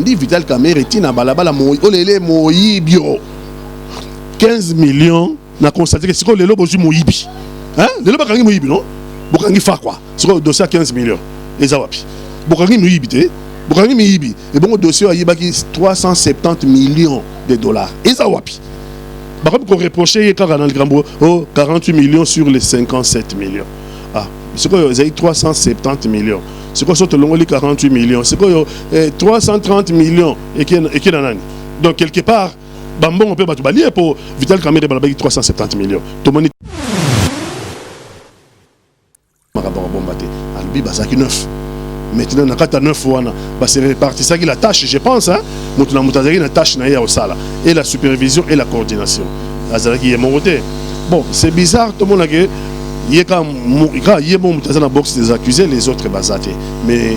Dit Vital Kamerhe tina balabala olele moyibio 15 millions na constaté que c'est quoi le lobo du moyibi. Hein? Le lobo kangi moyibi non? Bokangi fa quoi? C'est quoi le dossier à 15 millions? Et ça wapi? Bokangi moyibi te? Bokangi moyibi. Et bon dossier à yibaki 370 millions de dollars. Et ça wapi? Par contre qu'on reprochait quand on a le grand 48 millions sur les 57 millions. Ah, c'est quoi ils 370 millions. C'est quoi ça, les 48 millions? C'est quoi 330 millions et qui est dans l'année? Donc, quelque part, Bambon, on peut battre balier pour Vital Kamerhe 370 millions. Tout le monde est. Albi, 9. Maintenant, on a 9 ans. C'est réparti. C'est la tâche, je pense. La tâche au sala. Et la supervision et la coordination. Bon, c'est bizarre, tout le monde a dit. Il y a un box des accusés, les autres basatés. Mais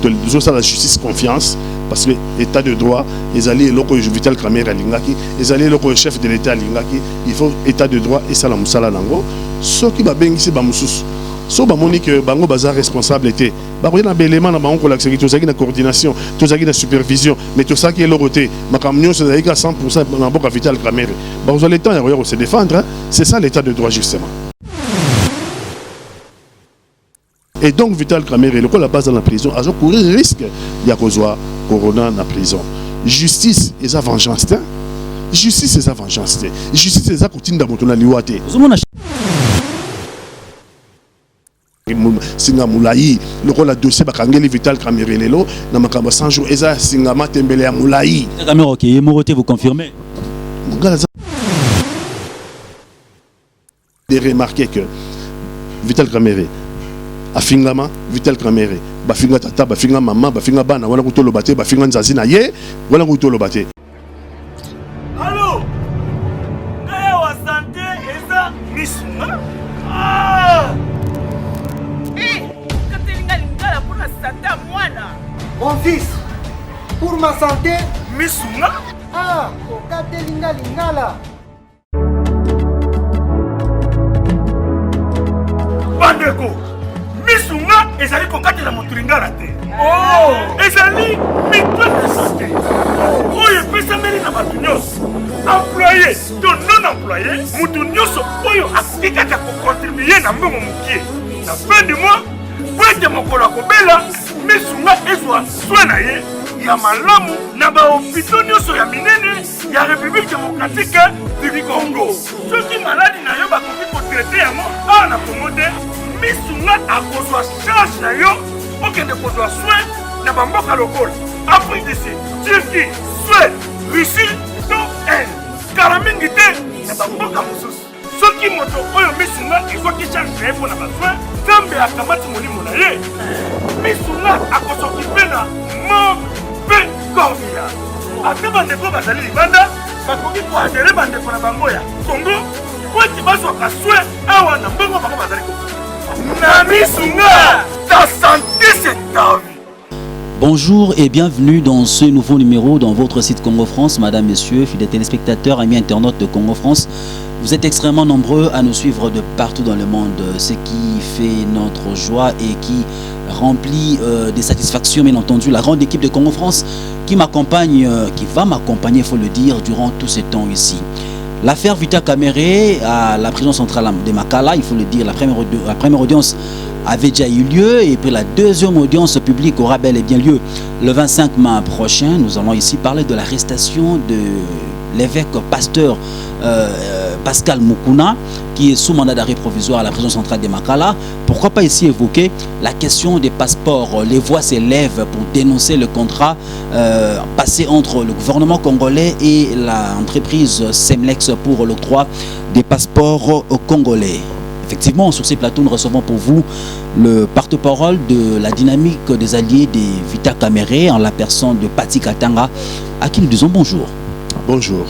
nous avons la justice confiance parce que l'état de droit, ils allaient le Vital Kamerhe à Lingaki, ils allaient le chef de l'état à Lingaki, il faut état de droit et ça la musala nango. Ce qui va bien ici, Bamoussous. So bamoni que bango bazar responsabilité. Ba rien na élément na bango la sécurité, tout ça qui na coordination, tout ça qui na supervision, mais tout ça qui est l'autorité. Ma camion c'est à 100% dans boka Vital Kamerhe. Ba vous allez temps à se défendre, c'est ça l'état de droit justement. Et donc Vital Kamerhe, le coup la base dans la prison, a couru le risque de causer corona dans la prison. Justice et sa vengeance. Justice et sa vengeance. Justice et sa coutume dans la liwate. Singa Moulaï, le rôle de dossier Bakangeli Vital Kamerhe lelo, na makamba 100 jours eza singa matembele ya Moulaï. Kamerhe OK, Moroté vous confirmez. De remarquer que Vital Kamerhe afingama Vital Kamerhe bafinga tata bafinga mama bafinga bana wala kutolo bate bafinga nzazi na ye wala kutolo bate. Allô ngaya wa santé eza misunga ah katelinga lingala pour la santé mwana mon fils pour ma santé misunga ah katelinga lingala bandeko misunga ezali kokatela motu lingala te ezali mitwete santé oyo epesameli na bato nyonso employé to non employé motu nyonso oyo akoki kaka kocontribue na mbongo mokie na fin du mois po ete mokolo akobela misunga ezwa swe na ye ya malamu na bahopito nyonso ya minene ya république démocratique du Congo. Soki maladi na yo bakoki kotraite yango awa na Congo te misunga akozwa charge na yo okende kozwa soin na bamboka lokola Afrique du Sud, Turquie, Suède, Russie to Inde kala mingi te na bamboka mosusu. Soki moto oyo misunga ezwaki charge na ye mpo na basoin nzambe akamati molimo na ye misunga akosokipe na mpe korbia ate bandeko bazali libanda bakoki koadere bandeko na bango ya Congo po eti bazwaka soin awa na mbongo bango bazali ta santé c'est ta vie. Bonjour et bienvenue dans ce nouveau numéro dans votre site Congo France. Madame, Messieurs, fidèles téléspectateurs, amis internautes de Congo France, vous êtes extrêmement nombreux à nous suivre de partout dans le monde, ce qui fait notre joie et qui remplit des satisfactions, bien entendu, la grande équipe de Congo France qui m'accompagne, qui va m'accompagner, il faut le dire, durant tout ce temps ici. L'affaire Vital Kamerhe à la prison centrale de Makala, il faut le dire, la première audience avait déjà eu lieu et puis la deuxième audience publique aura bel et bien lieu le 25 mai prochain. Nous allons ici parler de l'arrestation de l'évêque pasteur Pascal Mukuna qui est sous mandat d'arrêt provisoire à la prison centrale de Makala. Pourquoi pas ici évoquer la question des passeports? Les voix s'élèvent pour dénoncer le contrat passé entre le gouvernement congolais et l'entreprise Semlex pour l'octroi des passeports congolais. Effectivement, sur ces plateaux, nous recevons pour vous le porte-parole de la dynamique des alliés de Vital Kamerhe en la personne de Pati Katanga, à qui nous disons bonjour. Bonjour.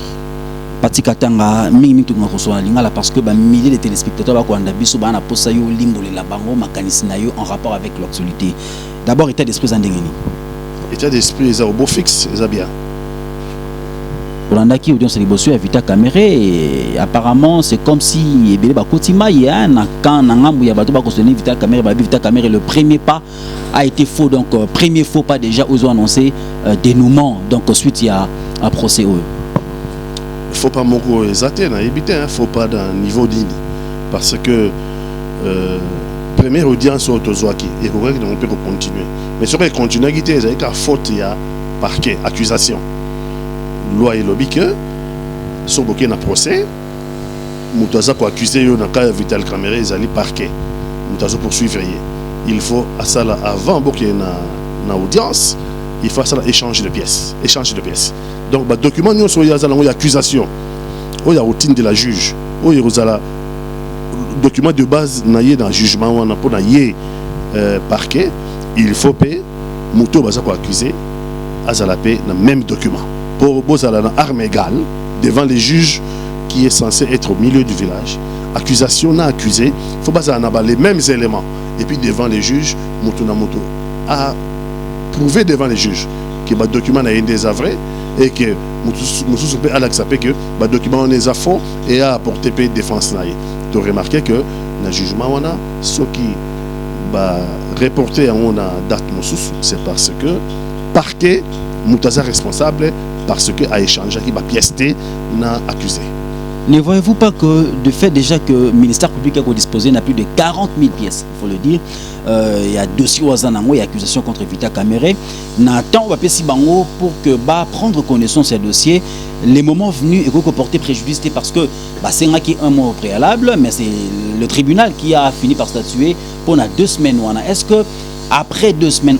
Pati Katanga, parce que milliers de téléspectateurs en rapport avec l'actualité. D'abord, état d'esprit Zandengeni. État d'esprit, c'est au beau fixe, c'est bien. Qui audience liboso à Vital Kamerhe et apparemment c'est comme si ebele ba kotima ya na kan na ngambu ya bato ba konsoler Vital Kamerhe le premier pas a été faux, donc premier faux pas déjà osé annoncer dénouement. Donc ensuite, il y a un procès. Il ne faut pas moko exater, il ne faut pas d'un niveau digne. Parce que première audience au Tozouaki, et on peut continuer. Mais ce qui continue, c'est qu'il y a faute, il y a parquet, accusation. Loi et lobby que, sur le procès, Moutaza pour accuser dans le cas Vital Caméré, ils allaient parquet. Moutaza poursuivre. Il faut à ça là, avant qu'il y ait une audience, il faut à ça là, échanger de pièces. Donc, le document, nous avons une accusation. Il y a routine de la juge. Il y a le document de base dans le jugement, pour le parquet. Il faut payer. Mouto va accuser. Il la payer dans le même document. Pour une arme égale devant les juges qui est censé être au milieu du village. Accusation n'a accusé. Il faut pas avoir les mêmes éléments. Et puis devant les juges, Mouto a prouvé devant les juges que le document a été désavoué et que Moussou peut accepter que le document est faux et a apporté paix défense. Tu as remarqué que dans le jugement, ce qui va reporter en date Moussou, c'est parce que parquet Moutaza responsable parce que a échangé qui va pièceter n'a accusé. Ne voyez-vous pas que de fait déjà que le ministère public a disposé n'a plus de 40 000 pièces, il faut le dire. Il y a dossier au Zanango, il y a accusation contre Vita Caméré. N'attend pas si bango pour que prendre connaissance de ces dossiers. Les moments venus et que porter préjudice parce que c'est un mot préalable, mais c'est le tribunal qui a fini par statuer pendant 2 semaines. Est-ce que après 2 semaines,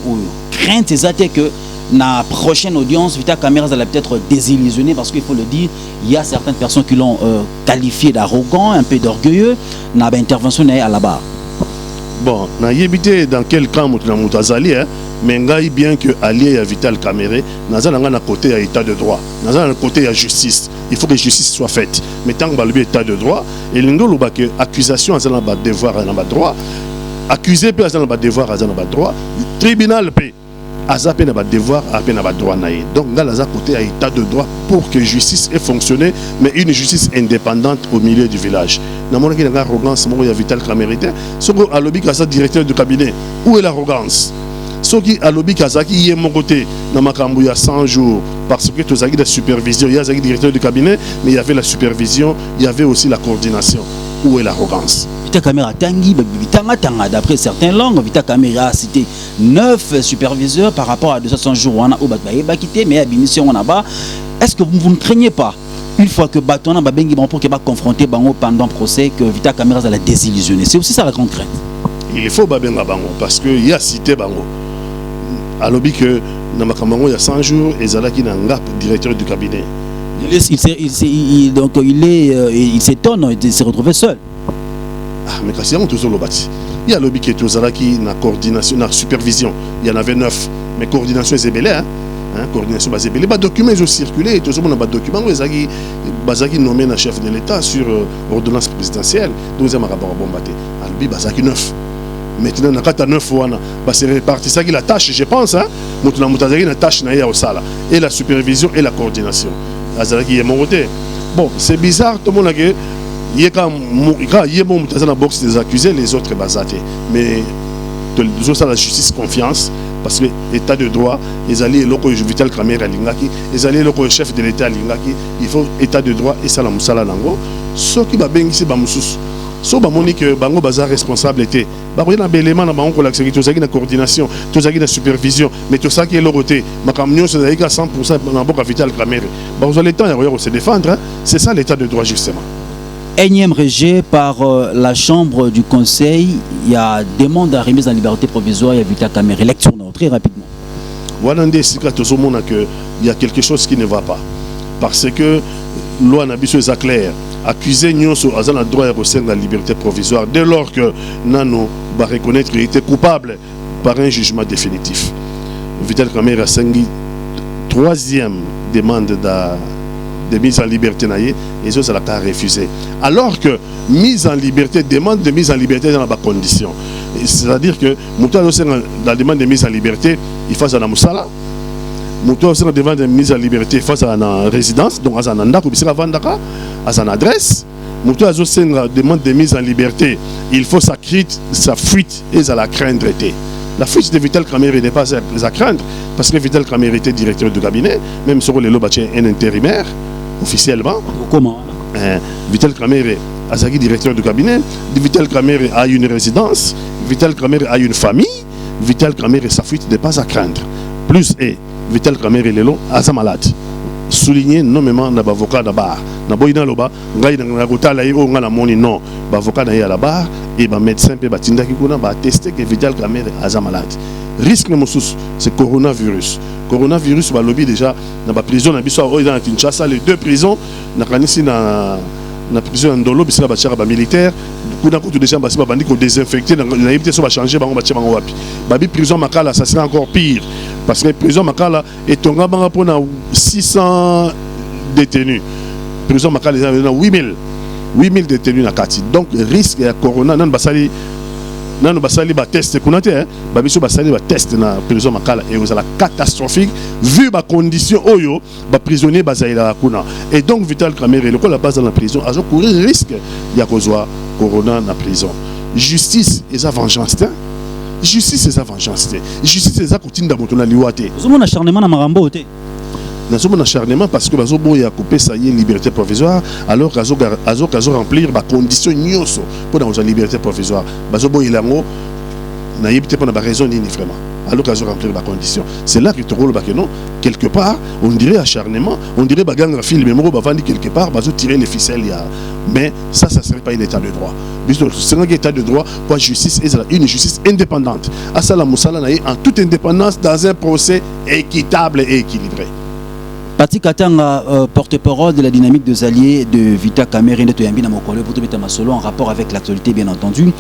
crainte c'est que la prochaine audience, Vita Caméré va peut-être désillusionner parce qu'il faut le dire, il y a certaines personnes qui l'ont qualifié d'arrogant, un peu d'orgueilleux, dans l'intervention à la barre. Bon, on a évité dans quel camp Moutazali, mais on a bien que allié à Vital Caméré, on a côté à l'état de droit, on a côté à justice. Il faut que la justice soit faite. Mais tant que le état de droit, et l'ingolo que accusation a un devoir à un droit, accusé peut avoir un devoir à un droit, tribunal peut. Azapé n'a pas de devoir, Azapé n'a pas de droit. Donc, là, Azapé côté à état de droit pour que la justice ait fonctionné, mais une justice indépendante au milieu du village. Dans mon cas, il y a l'arrogance, il y a Vital Caméré. Ce qui a lobby Kaza, directeur de cabinet, où est l'arrogance? Ce qui a lobby Kaza, qui est mon côté, dans ma cambo, il y a 100 jours, parce que tu as la supervision, il y a le directeur de cabinet, mais il y avait la supervision, il y avait aussi la coordination. Où est l'arrogance? Vita Caméré Tangi, d'après certaines langues, Vita Caméré a cité 9 superviseurs par rapport à 200 jours où on a quitté, mais à l'émission on a bas. Est-ce que vous ne craignez pas, une fois que Batona va pour qu'il va confronter Bango pendant le procès, que Vita Caméré va la désillusionner? C'est aussi ça la grande crainte. Il faut Babenga Bango parce qu'il y a cité Bango. À l'objet que dans Makambango il y a 100 jours, et Zalaki n'a pas directeur du cabinet. Il s'étonne, il s'est retrouvé seul. Mais quand c'est toujours le bâti. Il y a lobby qui est aux qui na coordination, na supervision. Il y en avait 9. Mais coordination est zébélé. Coordination est zébélé. Les documents ont circulé. Tout le monde a des documents. Bazaki nommé un chef de l'État sur ordonnance présidentielle. Donc, c'est un rapport à bombarder. Albi Bazaki 9. Maintenant, on a 9 fois. C'est réparti. Ça qui la tâche, je pense. Maintenant, on a une tâche au Sala. Et la supervision et la coordination. Azaki est mon côté. Bon, c'est bizarre. Tout le monde a dit. Il y a un box des accusés, les autres basatés. Mais les autres, la justice confiance, parce que l'état de droit, les alliés locaux, Vital Caméré à Lingaki, les alliés locaux, chef de l'État à Lingaki, il faut état de droit et ça la moussala nango. Ce qui va bien ici, Bamoussous. So bamoni que bango bazar responsable était ba ko na belema na bango la sécurité to na coordination to na supervision mais tout ça qui est le côté makamnyo c'est à 100% na boka Vital Caméré ba vous allez temps à se défendre c'est ça l'état de droit justement. Énième rejet par la chambre du conseil, il y a demande à remise en liberté provisoire, il y a Vita Caméré. Lecture très rapidement. Voilà il y a quelque chose qui ne va pas. Parce que loi n'a pas clair. Accusé Nyonso a le droit de la liberté provisoire dès lors que Nano va reconnaître qu'il était coupable par un jugement définitif. Vital Caméré a 3e demande de mise en liberté et ça l'a refusé. Alors que mise en liberté, demande de mise en liberté dans la condition. C'est-à-dire que la demande de mise en liberté, il faut à la Moussala. Moutou aussi la demande de mise en liberté face à la résidence, donc à Nanda, à son adresse. Moutou aussi la demande de mise en liberté, il faut sa fuite et à la craindre. La fuite de Vital Kamerhe n'est pas à craindre, parce que Vital Kamerhe était directeur de cabinet, même sur les lots, un intérimaire, officiellement. Comment Vital Kamerhe Azaki, directeur de cabinet. Vital Kamerhe a une résidence. Vital Kamerhe a une famille. Vital Kamerhe, sa fuite n'est pas à craindre. Plus et Vital Kamerhe Lelo a sa malade. Souligner nommément na avocat na bar. Na boyina loba ngai na kotala yo nga na moni non. Ba avocat na ya la bar et ba médecin pe ba tindaki kuna ba tester que Vital Kamerhe a sa malade. Risque mosus c'est coronavirus. Coronavirus ba lobby déjà na ba prison na biso o dans Kinshasa, les 2 prisons na kanisi na prison ndolo bisala ba chara ba militaire. Kuna ko déjà ba bandi ko désinfecter na yebite so ba changer bango ba tche bango wapi. Ba bi prison makala ça sera encore pire parce que prison makala est tonga banga pona 600 détenus. Prison makala ils ont 8000 détenus na kati. Donc risque ya corona nan basali ba test kunate hein ba biso basali ba test na prison makala et vous la catastrophique vu ba condition oyo ba prisonnier bazaila kuna. Et donc Vital Kamerhe le ko la base dans la prison a courir risque ya kozwa corona na prison. Justice et sa vengeance. Justice et sa vengeance. Justice et sa coutume d'abotona liwate. Vous avez un acharnement na marambo te. Nous sommes en acharnement parce que bazo boya couper ça y est liberté provisoire alors qu'azo remplir ba condition nyoso pour dans la liberté provisoire. Bazo boya lango na yebite pas na raison ni vraiment. Alors qu'azo remplir ba condition. C'est là que tu rôle ba que non quelque part on dirait acharnement, on dirait baganga film mémoro ba vandi quelque part bazo tirer les ficelles ya. Mais ça serait pas un état de droit. C'est un état de droit pour justice et une justice indépendante. Asala Moussala na en toute indépendance dans un procès équitable et équilibré. Pati Katanga, porte-parole de la dynamique des alliés de Vital Kamerhe en rapport avec l'actualité bien entendu.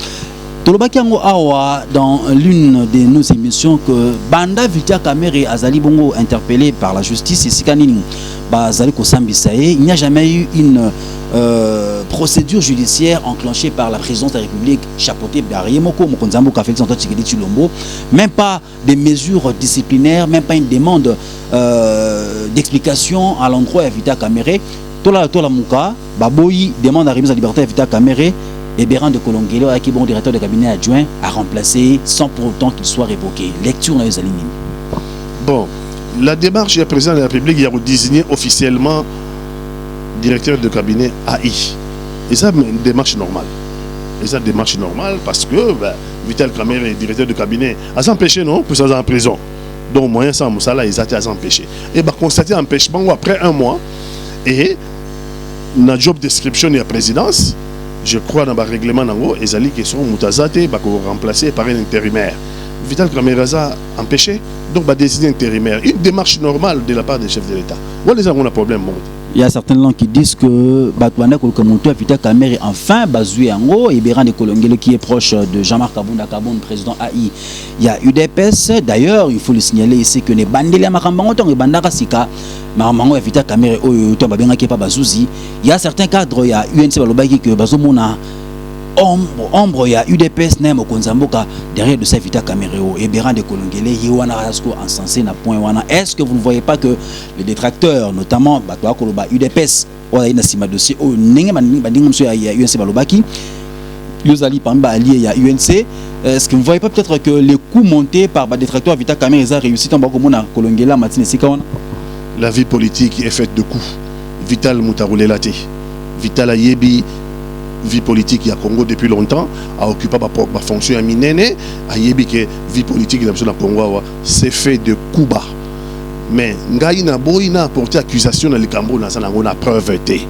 Tolobakiango Awa, dans l'une de nos émissions, que Banda Vital Kamerhe Azali Bongo interpellé par la justice et Sikanini Bazali Kosambisaye, il n'y a jamais eu une procédure judiciaire enclenchée par la présidence de la République, chapeautée par Yemoko Mokonzambo Kafeli Santo Tshikedi Chilombo, même pas des mesures disciplinaires, même pas une demande d'explication à l'endroit de Vital Kamerhe. Tola Mouka, Baboyi demande à remise à liberté de Vital Kamerhe et Béran de Kolongelo, qui est bon directeur de cabinet adjoint, à remplacer sans pour autant qu'il soit révoqué. Lecture dans les alignés. Bon, la démarche du président de la République, il a désigné officiellement directeur de cabinet AI. Et ça, c'est une démarche normale. Et ça, une démarche normale parce que Vital Kamerhe, directeur de cabinet, a empêché, non, pour ça en prison. Donc, moyen sans Moussala, ils ont empêché. Et constaté empêchement après 1 mois. Et dans la job description de la présidence, je crois dans le règlement, ils ont dit qu'ils sont remplacés par un intérimaire. Vital Kamerhe a empêché, donc il a décidé intérimaire. Une démarche normale de la part des chefs de l'État. Voilà, ils ont un problème. Il y a certains gens qui disent que Batouana Kolkamonto a Vital Kamerhe enfin Bazoué Ango et Béran de Kolongelo qui est proche de Jean-Marc Kabunda Kabon, président AI. Il y a UDPS, d'ailleurs, il faut le signaler ici que les bandeliers Makambango et Bandara Sika, Mamango et Vital Kamerhe, il y a certains cadres, il y a UNC Balobaki que Bazomona. Ombre, il y a UDPS, Nemo Konzamboka, derrière de ça, Vital Kamerhe et Béran de Kolongele, Yewana Rasko, encensé na point wana. Est-ce que vous ne voyez pas que les détracteurs, notamment Batoa Koloba, UDPS, ou a une dossier, ou il y a UNC Balobaki, Yozali Pamba allié, il y a UNC. Est-ce que vous ne voyez pas peut-être que les coups montés par les détracteurs Vital Kamerhe ont réussi en Bakomona, Kolongela, Matine Sikawana? La vie politique est faite de coups. Vital Moutaroulé Laté. Vital Ayebi. Vie politique il y a Congo depuis longtemps a occupé ma fonction à Minene a yebi que vie politique dans le Congo c'est fait de coups bas mais ngai na boina apporté accusation dans le Cambo dans na preuve té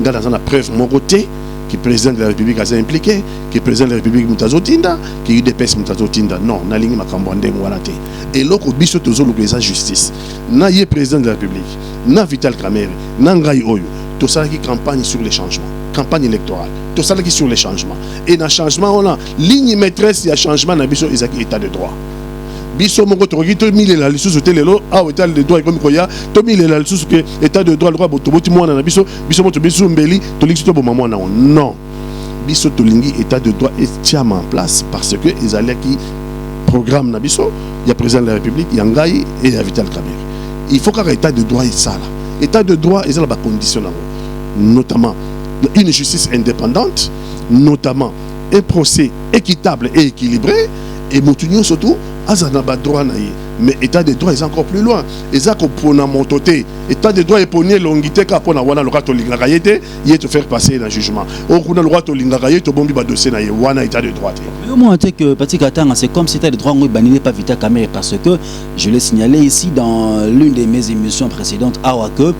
ngai dans na preuve mon côté que le président de la République a impliqué que le président de la République mutazotinda que UDPS mutazotinda non na lingi makambo ndenge wana té et loko biso tozolo la justice na yé président de la République na Vital Kamerhe na ngai oyo tout ça qui campagne sur les changements campagne électorale tout ça qui sur les changements et dans le changement on a ligne maîtresse il y a changement dans biso état de droit biso moko toki to mille la lisusu telelo a état de droit comme koya to mille la lisusu que état de droit botoboti mwana na biso moto biso mbeli to liksi to bomama na non biso to lingi état de droit est tiam en place parce que ils allaient qui programme na biso il y a président de la République il y a Ngai et il y a Vital Kamerhe il faut qu'un état de droit est ça là état de droit est là ba condition notamment une justice indépendante, notamment un procès équitable et équilibré, et motunyo surtout azana ba droit na ye mais état de droit est encore plus loin ezako pona montoté état de droit est ponier longité ka pona wana le to lingaka yete ye te faire passer dans jugement o kuna le to lingaka ye to bombi ba dossier na ye wana état de droit au moins que Patrick Katanga c'est comme si état de droit on banni pas Vital Kamerhe parce que je l'ai signalé ici dans l'une de mes émissions précédentes que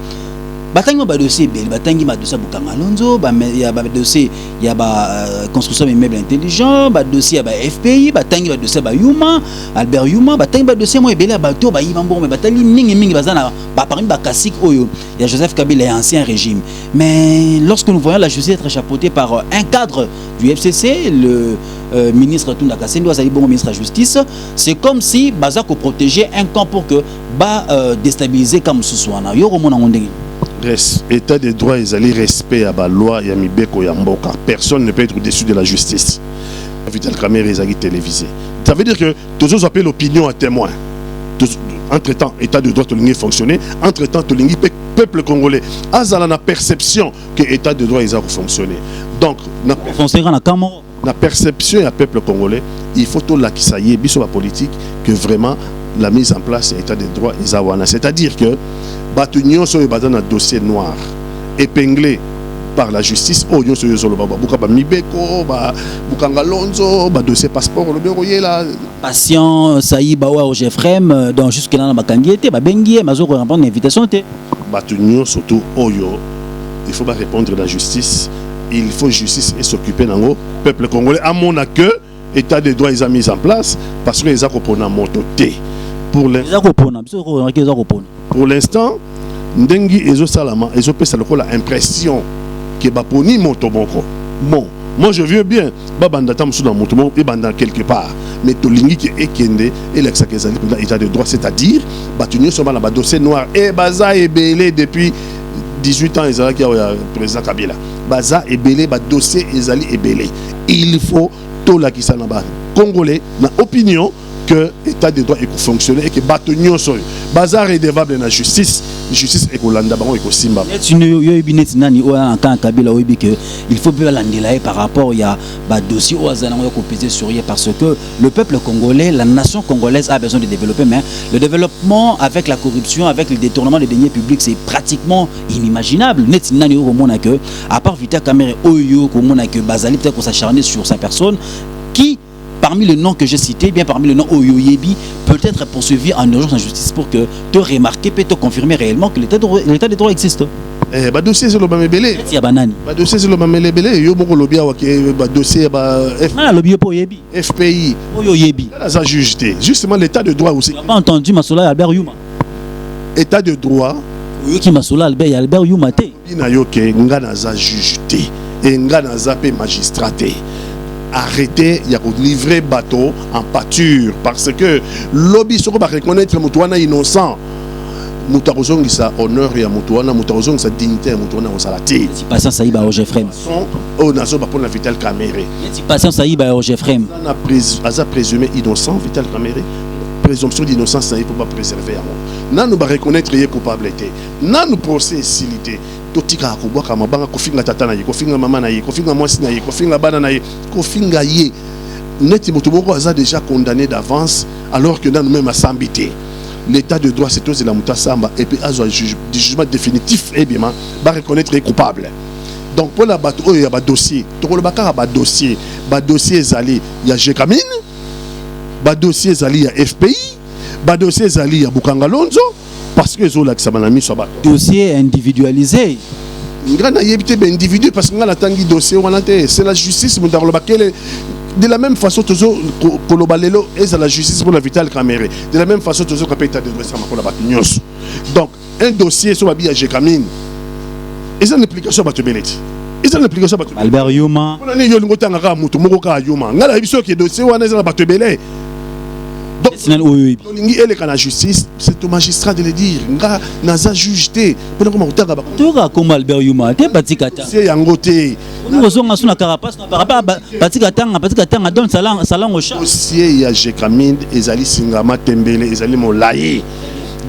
batangi ba dossier bel batangi ba dossier Bukanga Lonzo ba ya ba dossier ya ba construction d'immeubles intelligents ba dossier ba FPI batangi ba dossier ba Yuma Albert Yuma batangi ba dossier mo ebele ba to ba yibambo mais batangi mingi bazana ba parmi ba classique oyo ya Joseph Kabila et ancien régime mais lorsque nous voyons la justice être chapeautée par un cadre du FCC le ministre Tunda Kasendo Azali bon ministre de la justice c'est comme si bazako protéger un camp pour que ba déstabiliser comme ce soit na yo romona ndenge. État de droit, ils allaient respect à la loi, il y a Mibeko Yamboka. Personne ne peut être au-dessus de la justice. Vital Kamerhe, ils allaient téléviser. Ça veut dire que tous autres appellent l'opinion à témoin. Entre-temps, État de droit, tout le fonctionner. Entre-temps, tout le peuple congolais a la perception que l'État de droit, ils ont fonctionné. Donc, la perception du peuple congolais, il faut tout là qui ça y est, la politique, que vraiment la mise en place de l'État de droit, ils ont. C'est-à-dire que Batunion sur un dossier noir épinglé par la justice oh yo sur le baba buka ba Mibeko ba Bukanga Lonzo ba dossier passeport le bureau là patient Saï Bawa au Jeffrem dans jusque là na bakangi était ba bengi mazo répondre invitation té Batunion surtout oh yo il faut pas répondre à la justice il faut justice et s'occuper nango peuple congolais à mon que état de droit ils ont mis en place parce que les a compona montoté pour l'instant, Ndengi Ezo Salama, Ezo Pesa la impression que Baponi Motobonko. Bon, moi je veux bien, Babandata Moussou dans Motomo et Banda quelque part. Mais Tolingi qui est Kende et l'Exakezali, l'état de droit, c'est-à-dire, Batunio Soba dans dossier noir et Baza est belé depuis 18 ans, Ezali qui a président Kabila. Baza est belé, dossier Ezali est belé. Il faut tout la qui s'en a Congolais, dans opinion, que l'état de droit est fonctionné et que Batonio soy bazar est dévable dans la justice est kolanda bango et kosimba il faut bien l'andilaer par rapport il y a dossier au azanango ko peser sur parce que le peuple congolais la nation congolaise a besoin de développer mais le développement avec la corruption avec le détournement des deniers publics c'est pratiquement inimaginable net nani au monde que à part Vital Kamerhe oyo ko mona que bazali peut-être qu'on s'acharner sur sa personne qui parmi les noms que j'ai cités, bien parmi les noms Oyoyebi, peut être poursuivi en urgence en justice pour que te remarquer, peut te confirmer réellement que l'état de droit existe. Dossier sur le Bamébélé. Dossier sur le Bamébélé. Yo moko lobia wa dossier FPI. Oyoyebi. Ça jugeté. Justement l'état de droit aussi. Tu n'as pas entendu Masola Albert Yuma. État de droit. Oyoki Masola Albert Yuma te. Ina yo ke ngana za jugeté et ngana za pe magistraté. Arrêter, il y a livrer bateau en pâture parce que lobby soko ba reconnaître mutuana innocent mutarozong sa honneur ya mutuana mutarozong sa dignité mutuana on salati si patient ça iba au Jeffrem on a so ba pour la Vital Kamerhe si patient ça iba au Jeffrem on a présumé innocent Vital Kamerhe présomption d'innocence ça il faut pas préserver à moi nan nous ba reconnaître les culpabilité nan nous procès silité totika akobwaka mabanga kofinga tata na ye kofinga mama na ye kofinga mwasi na ye kofinga bana na ye kofinga ye neti moto moko aza déjà condamné d'avance alors que nous même à s'embêter l'état de droit c'est tous la muta samba et puis azo jugement définitif et bien va reconnaître les coupables donc pour la bateau il y a ba dossier to le bakara ba dossier ezali il y a Jekamine ba dossier ezali il y a FPI ba dossier ezali il y a Bukanga Lonzo parce que zo la qui s'abanami soit dossier individualisé ngana yebité ben individu parce que ngala tangi dossier wana te c'est la justice mundaro bakele de la même façon toujours kolobalelo et la justice pour la Vital Kamerhe de la même façon toujours kapeta de droit pour la batignos donc un dossier sur babi à Jekamine et ça une application batubeleti et ça une application batubeleti Albert Yuma on a yo ngotanga ka mutu moko ka Yuma ngala biso ki dossier wana za batubeleti. Donc, la justice, c'est au magistrat de le dire. Nga naza jugeté. Comme Albert Yuma, c'est yangoté. Nous avons une carapace par rapport à Patikatanga donne salang au chat. Dossier ya Jekamine, Ezali Singama Tembele, Ezali Molaye.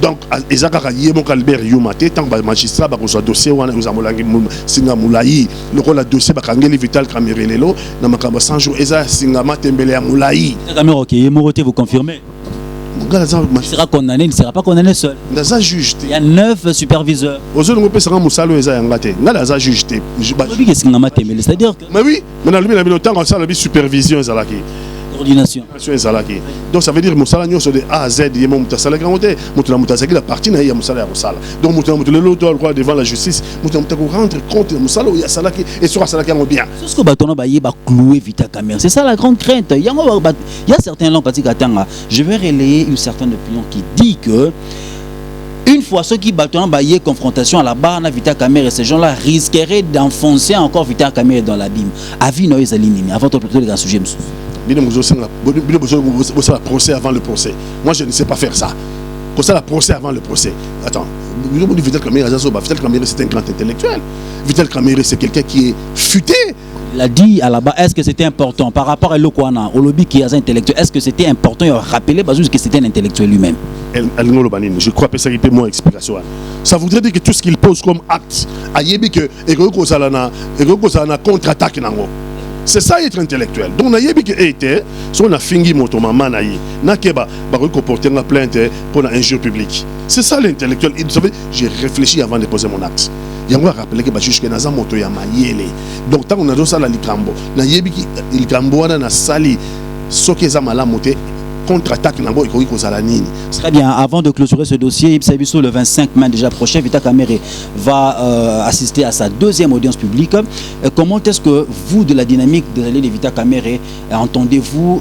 Donc ezaka yemo Albert Yuma tant que magistrat ba ko dossier wana uzamolangi singa mulai le rôle dossier ba kangeli Vital Kamerhe lelo na makamba 100 jours eza singa matembele ya mulai Kamerhe OK Moroté vous confirmez il sera condamné, il ne sera pas condamné seul. Il y a 9 superviseurs. C'est-à-dire que... Mais oui, mais le temps qu'on a la supervision. Coordination. Donc ça veut dire que Moussala de A à Z, il y a mon Moussala Grandoté, la partie il y a Moussala Moussala. Donc l'autre droit devant la justice, rendre compte de Moussala, il y a Salaki et sur Salaki en bien. C'est ce que Batona Baye va clouer Vital Kamerhe. C'est ça la grande crainte. Il y a certains langues pratiques à Tanga. Je vais relayer une certaine opinion qui dit que une fois ceux qui battent Baye confrontation à la barre Vital Kamerhe, ces gens-là risqueraient d'enfoncer encore Vital Kamerhe dans l'abîme. Avis Noé Zalinini, avant de plutôt les sujets. Procès avant le procès. Moi je ne sais pas faire ça. Comme ça, la procès avant le procès. Attends, Vital Kamerhe c'est un grand intellectuel. Vital Kamerhe c'est quelqu'un qui est futé. Il a dit à la base, est-ce que c'était important par rapport à Lokwana, au lobby qui est intellectuel, est-ce que c'était important de rappeler que c'était un intellectuel lui-même? Je crois que ça peut moins explication. Ça voudrait dire que tout ce qu'il pose comme acte, contre-attaque. C'est ça être intellectuel. Donc, si on a fini mon maman, on a comporté une plainte pour l'injure publique. C'est ça l'intellectuel. J'ai réfléchi avant de poser mon acte. Il y a rappelé que je suis un moto ya mayele. Donc, tant qu'on a ça la likambo, na yebi ki likambo na sali sokeza mala moté contre-attaque nango iko kozala nini. Très bien, avant de clôturer ce dossier, le 25 mai déjà prochain, Vital Kamerhe va assister à sa deuxième audience publique. Comment est-ce que vous, de la dynamique de l'allée de Vital Kamerhe, entendez-vous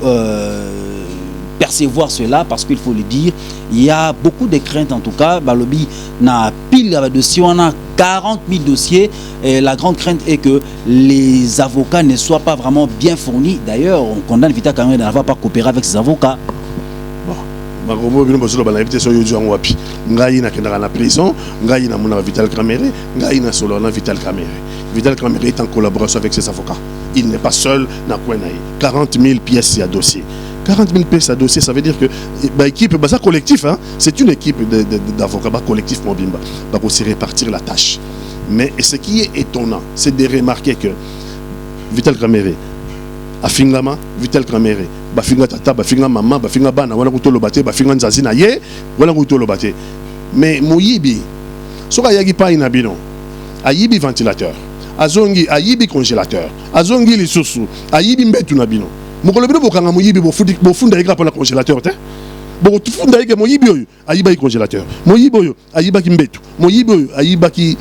percevoir cela? Parce qu'il faut le dire, il y a beaucoup de craintes en tout cas. Balobi n'a pile de dossiers, on a 40 000 dossiers et la grande crainte est que les avocats ne soient pas vraiment bien fournis. D'ailleurs, on condamne Vital Kamerhe de n'avoir pas coopéré avec ses avocats. Prison, Vital Kamerhe, Vital Kamerhe est en collaboration avec ses avocats. Il n'est pas seul. 40 000 pièces à dossier. 40 000 pièces à dossier, ça veut dire que l'équipe, c'est collectif, hein? C'est une équipe d'avocats collectif pour se répartir la tâche. Mais ce qui est étonnant, c'est de remarquer que Vital Kamerhe, Afingama, Vital Kamerhe, Bafinga Tata, Bafinga Mama, Bafinga Bana, Wana Kutolo Bate, Bafinga Nzazina Ye, Wana Kutolo Bate. Mais Moyibi, Soka Yagi Pa Inabino, Ayibi ventilateur, Azongi, Ayibi congélateur, Azongi Lissousou, Ayibi Mbetu Nabino. Mokolobi bokanga moyibi bofunda eka pour la congélateur te bofunda eka moyibi oyo ayiba congélateur moyibi oyo ayiba ki mbetu moyibi oyo ayiba ki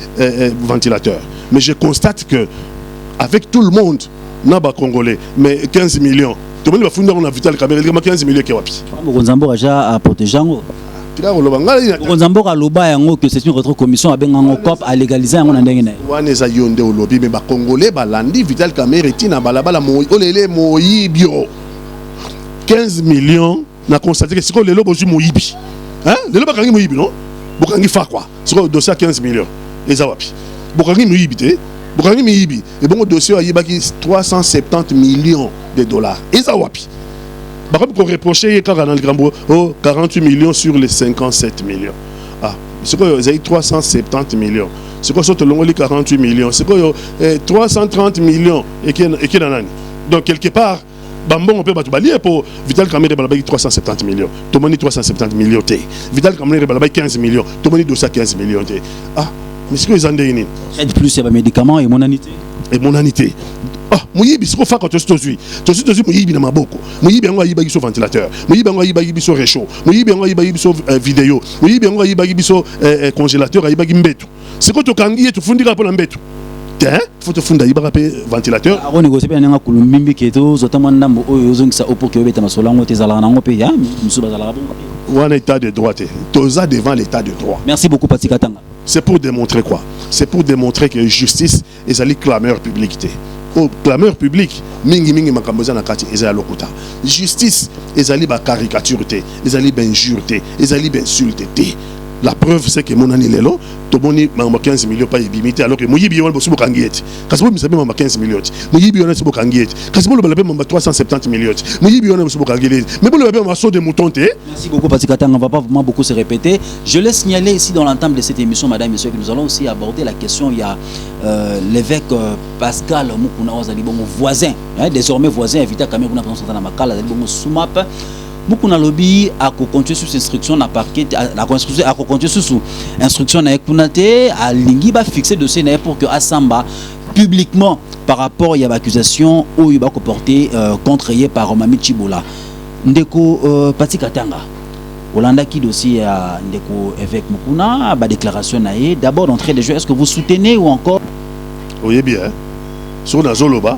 ventilateur. Mais je constate que avec tout le monde na ba congolais mais 15 millions tout le monde va funda on a Vital Kamerhe 15 millions ke wapi Nzambo aja a protéger ngo Nzambo aloba yango que c'est une rétrocommission avec un cop à légaliser yango na ndenge na wana eza yonde au lobby mais ba congolais balandi Vital Kamerhe tina balabala olele moyibio 15 millions na constaté que c'est quoi lelo bozu moyibi hein lelo bakangi moyibi non bokangi fa quoi c'est quoi dossier 15 millions eza wapi bokangi moyibi te bokangi moyibi et bon dossier ayibaki 370 millions de dollars eza wapi. Par contre, qu'on reprochait 48 millions sur les 57 millions. Ah, c'est quoi, vous avez 370 millions. C'est quoi, surtout les 48 millions. C'est quoi, 330 millions. Et qui est dans l'année. Donc, quelque part, Bambon, on peut battre pour Vital Kamerhe 370 millions. Tout le monde 370 millions. Vital Kamerhe 15 millions. Tout le monde 215 millions. Ah, mais c'est quoi, ils ont des aide plus, il y a des médicaments et monanité. Et monanité. Ah, moyibi c'est quoi faire quand tu es moyibi na maboko moyibi yango ayiba biso ventilateur moyibi yango ayiba biso réchaud moyibi yango ayiba biso vidéo moyibi yango ayiba biso congélateur ayiba mbetu c'est quoi to kangi to fundira pour mbetu hein faut te funda ayiba pe ventilateur on négocie bien nga kulumbimbi keto zotama ndambo oyo ozongisa opo ke obeta masolango tezala nango pe ya musu bazala bon un état de droit toza devant l'état de droit. Merci beaucoup Patrick Katanga. C'est pour démontrer quoi? C'est pour démontrer que justice est allée clameur publicité. Clameur public, mingi makamboza na kati eza lokuta. Justice est allée ba caricature té, est allée ba injure té, est allée ba insulte té. La preuve, c'est que mon année lelo, tout le monde 15 millions pas limité, alors que moi, il y a un peu de kangiet. Parce que vous savez, 15 millions. Moi, il y a un peu de kangiet. Parce que vous avez 370 millions. Moi, il y a un peu de kangiet. Mais vous avez un saut de mouton. Merci beaucoup, Patrick Katanga. On ne va pas vraiment beaucoup se répéter. Je laisse signaler ici dans l'entame de cette émission, madame et messieurs, que nous allons aussi aborder la question. Il y a l'évêque Pascal Mukuna Ozali, mon voisin, désormais voisin, invité à Cameroun, à présenter dans ma cale, à Soumap. Mukuna lobby a continué sous instruction na parquet a continué sous instruction na Ekunate a lingi ba fixer dossier na pour que Asamba publiquement par rapport il y a accusation ou il va comporter contre par Mami Chibola ndeko Patrick Katanga Olanda qui dossier à ndeko évêque Mukuna ba déclaration na d'abord d'entrée de jeu, est-ce que vous soutenez ou encore oui bien sur na zoloba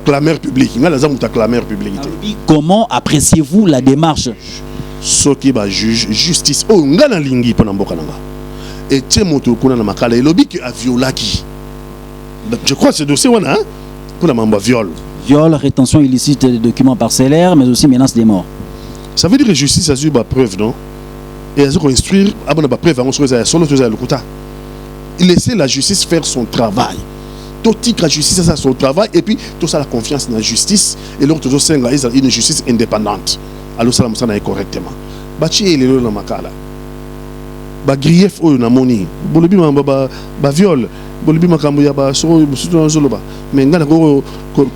clameur publique. Comment appréciez-vous la démarche? Ce qui va juge justice. Oh, ngana lingi pona mbokananga. Et tiemoto kuna na makala elobi ki a violaki. Je crois que ce dossier wana hein pour la mamba viol. Viol, rétention illicite de documents parcellaires, mais aussi menace des morts. Ça veut dire que justice a eu ba preuve non? Et elle a instruire abona ba preuve on se solo to za lukuta. Il laisse la justice faire son travail. Tout la justice ça son travail et puis tout ça la confiance dans la justice et l'autre tout ça une justice indépendante. Alors ça la correctement. Bachi il est là makala. Ba grief o na moni. Bolobi ba viol. Bolobi makambo ya ba so surtout dans zoloba. Mais ngana ko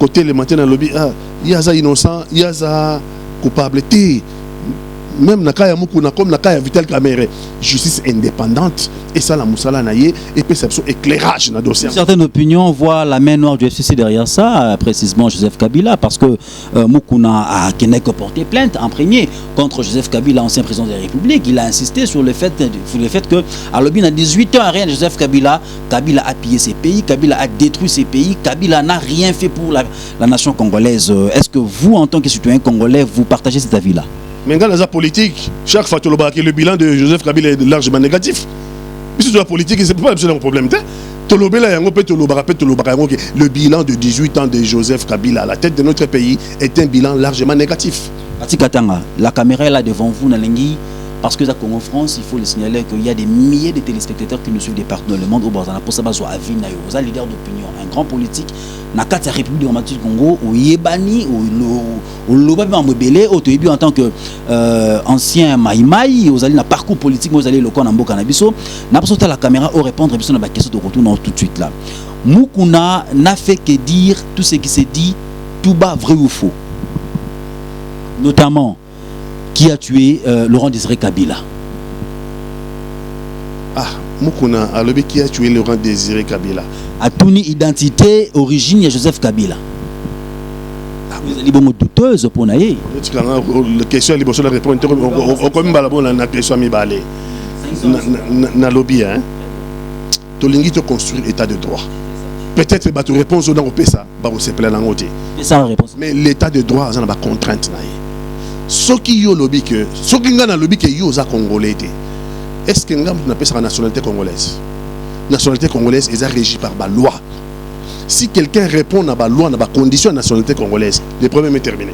côté le matin dans lobby ah il y a ça innocent, il y a ça coupable. Même nakaya mukuna comme nakaya Vital Kamerhe, justice indépendante et ça la musala naie et perception éclairage dans dossier. Certaines opinions voient la main noire du FCC derrière ça, précisément Joseph Kabila, parce que Mukuna a porté plainte en premier contre Joseph Kabila, ancien président de la République. Il a insisté sur le fait que à l'objet à 18 ans à rien Joseph Kabila, Kabila a pillé ses pays, Kabila a détruit ses pays, Kabila n'a rien fait pour la nation congolaise. Est-ce que vous, en tant que citoyen congolais, vous partagez cet avis-là? Mais dans la politique, chaque fois que le bilan de Joseph Kabila est largement négatif. Si la politique, ce n'est pas un problème. Le bilan de 18 ans de Joseph Kabila à la tête de notre pays est un bilan largement négatif. Patrick Katanga, la caméra est là devant vous, Nalengi, parce que en France, il faut le signaler qu'il y a des milliers de téléspectateurs qui nous suivent des partout dans le monde. Au Barzana, pour ça, vous êtes un leader d'opinion, un grand politique. Dans la République démocratique du Congo, au Yébani, au Lobabi Mambélé, au Toébi en tant que ancien Maïmaï, vous allez dans parcours politique, vous allez le camp Nambo Canabiso. N'a pas la caméra au répondre à la question de retour tout de suite là. Mukuna n'a fait que dire tout ce qui s'est dit, tout bas, vrai ou faux. Notamment, qui a tué Laurent Désiré Kabila. Ah, Mukuna a levé qui a tué Laurent Désiré Kabila. A tourné identité, origine de Joseph Kabila. Vous avez beaucoup douteuse pour naïe. La question est la réponse. On comme la question mi balé. Na lobby hein. To lingi to construire état de droit. Peut-être ba tu réponse dans au ça, ba se plaît dans côté. C'est ça la réponse. Mais l'état de droit ça na ba contrainte naïe. Ce qui yo lobby que ce qui ngana lobby que yo za congolais. Est-ce que ngam na pesa la nationalité congolaise? Nationalité congolaise est régie par la loi. Si quelqu'un répond à la loi, à la condition de nationalité congolaise, le problème est terminé.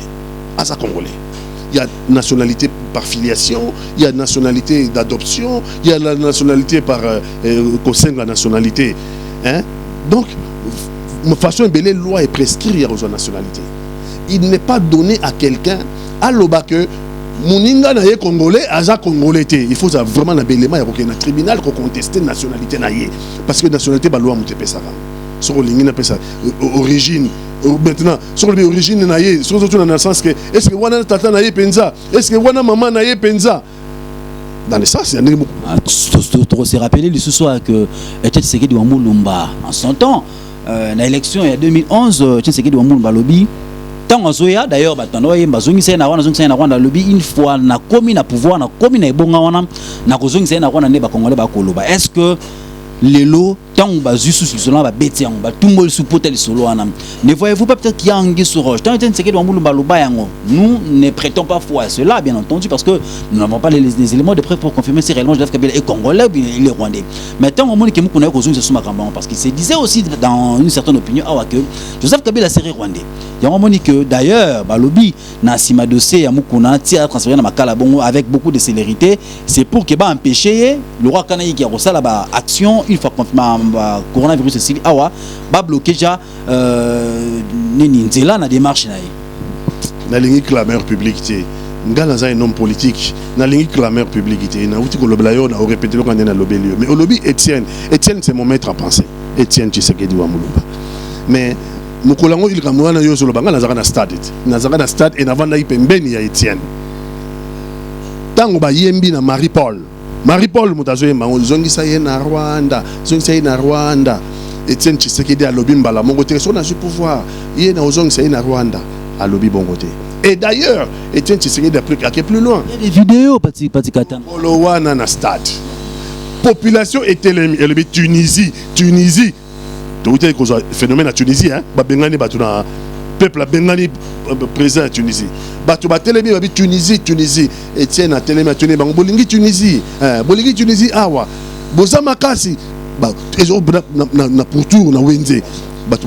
À ça congolais. Il y a nationalité par filiation, il y a nationalité d'adoption, il y a la nationalité par conseil de la nationalité. Hein? Donc, de façon belle loi est prescrite à la nationalité. Il n'est pas donné à quelqu'un à l'oba que Mouninga naye congolais, aza congolais. Il faut vraiment un élément il y a un tribunal qui conteste la nationalité naye parce que la nationalité ba loi mutepe ça. Sur l'ingine appelle ça origine maintenant sur l'origine naye surtout dans le sens que est-ce que wana tata naye penza, est-ce que wana maman naye penza. Dans le sens c'est un se rappeler le soir que Tshisekedi wa Mulumba en son temps na élection il y a 2011 Tshisekedi wa Mulumba lobby. D'ailleurs, une fois na commis na pouvoir na commis na ebonga wana na kozongisa na wana ne ba congolais ba koloba. Est-ce que lelo tant bazu sous cela ba beti yango ba tumbol sous potel solo anam. Ne voyez-vous pas peut-être qu'il y a anguille sur roche. Tant que c'est que nous ne prêtons pas foi à cela, bien entendu, parce que nous n'avons pas les éléments de preuve pour confirmer si réellement Joseph Kabila est congolais ou bien il est rwandais. Mais tant au monde qui nous connaît qu'aux se parce qu'il se disait aussi dans une certaine opinion que Joseph Kabila serait rwandais. Il y a un moment que d'ailleurs balobi na sima dossier ya mukuna tira transféré na makala bongo avec beaucoup de célérité, c'est pour que ba empêcher le roi Kanayi qui a reçu la action une fois confirmé coronavirus ceci awa ba bloquer déjà nini nzela na démarche na ye. Na lingi clameur public té ngala za un homme politique na lingi clameur public té na uti ko lobela yo na répéter ko na lobelio mais au lobby Étienne c'est mon maître à penser Étienne Tshisekedi wa Mulumba mais mukolango il kamwana yo solo banga nazaka na stade et navanda ipembeni ya Étienne tango ba yembi na Marie-Paul mutazo yemba ngozongisa ye na Rwanda Étienne Tshisekedi a lobby mbala mongo te so na je pouvoir ye na ozongisa ye na Rwanda a lobby bongo te et d'ailleurs Étienne Tshisekedi a plus loin il y a des vidéos pati katana olowana na stade population était le Tunisie tout est cause phénomène à Tunisie hein ba bengani ba tuna peuple a bengani présent à Tunisie ba to ba telemi ba Tunisie Étienne a telemi a Tunisie bango bolingi Tunisie awa bozama kasi ba ezo na pourtour na wenze ba to